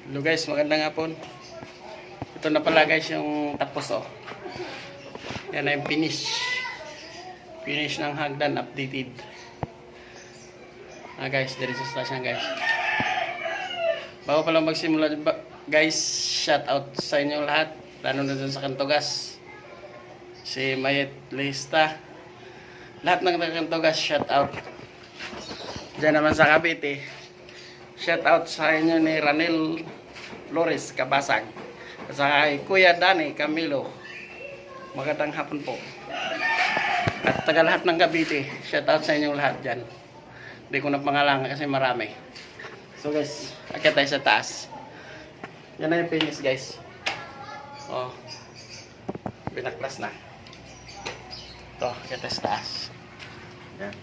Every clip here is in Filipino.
Hello guys, magandang hapon. Ito na pala guys yung tapos oh. Yan na yung finish. Finish ng hagdan updated. Guys, diretso sa station guys. Bago pa lang magsimula guys, shout out sa inyo lahat. Lalo na dun sa Kantogas. Si Mayet Lista. Lahat ng Kantogas, shout out. Diyan naman sa Cavite. Shout out sa inyo ni Ranel Flores Kabasag. Sa Kuya Dani Camilo. Magandang hapon po. At taga lahat ng Cavite, shout out sa inyong lahat dyan. Hindi ko na pangalan kasi marami. So guys, akit tayo sa taas. Yan na yung finish guys. Oh, binaklas na. Ito, akit tayo sa taas. Yan.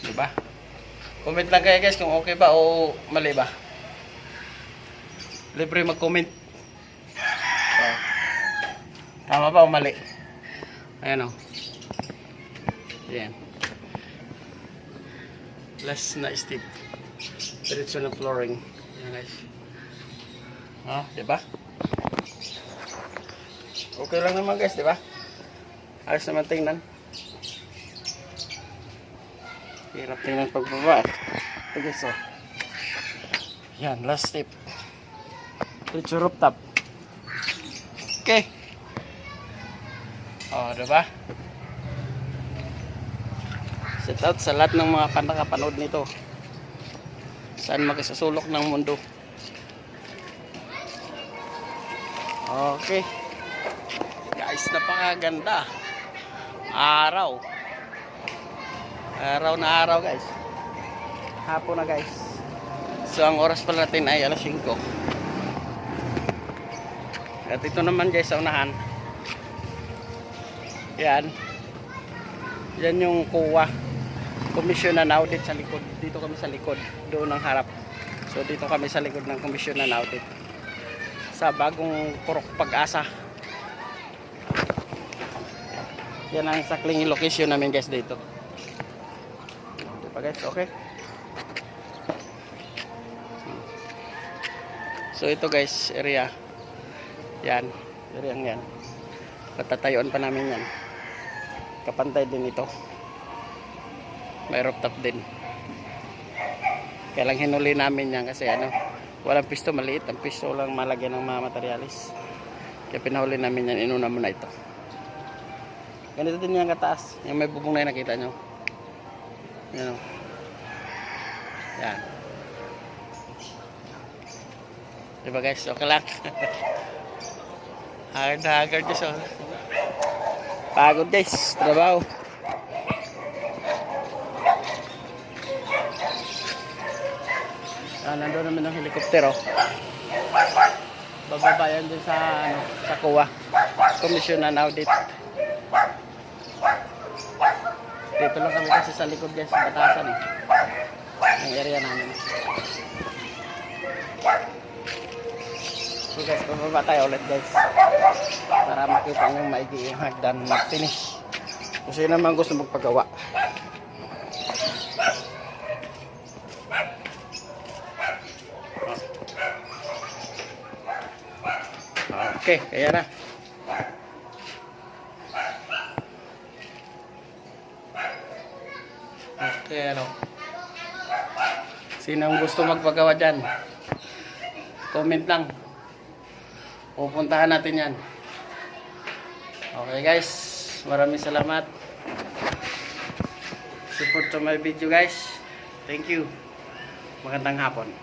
Diba? Comment lang kayo guys kung okay ba o mali ba. Libre mag-comment. Oh. Tama ba o mali? Ayan o. Ayan. Last na step. Diretso na flooring. Ayan guys. Oh, diba? Okay lang naman guys, diba? Ayos naman tingnan. Hirap tingnan pagbaba. Ito guys oh. Yan, last step. Diretso rooftop. Okay. Oh, diba? Shout out sa lahat ng mga nakapanood nito. Saan magkasasulok ng mundo. Okay. Guys, napakaganda. Araw. Araw na araw guys. Hapon na guys. So ang oras pala natin ay alas 5. At ito naman guys sa unahan. Yan. Yan yung kuwa. Commission and audit sa likod. Dito kami sa likod. Doon ang harap. So dito kami sa likod ng commission and audit. Sa bagong Purok Pag-asa. Yan ang sakling location namin guys dito. Diba guys? Okay. So ito guys, area. Yan. Area yan. Patatayuan pa namin yan. Kapantay din ito. May rooftop din. Kaya lang hinuli namin yan kasi ano, walang pisto, maliit. Ang pisto lang malagyan ng mga materialis. Kaya pinahuli namin yan. Inuna muna ito. Ganito din yung kataas. Yung may bubong na yung nakita nyo. Yan o. Yan. Diba guys? Okay lang. Hagard na hagard guys o. Pagod guys. Trabaho. Nandun naman ng helikopter oh. Bababayan din sa ano, sa kuwa. Commission and audit. Dito lang kami kasi sa likod guys, sa batasan eh. Ang area namin. So guys, bababa tayo ulit guys. Para makita nyo maigi yung hagdan na finish. Kung sino naman gusto magpagawa. Okay, kaya na. Okay, ano. Sino ang gusto magpagawa dyan? Comment lang. Pupuntahan natin yan. Okay guys. Maraming salamat. Support to my video guys. Thank you. Magandang hapon.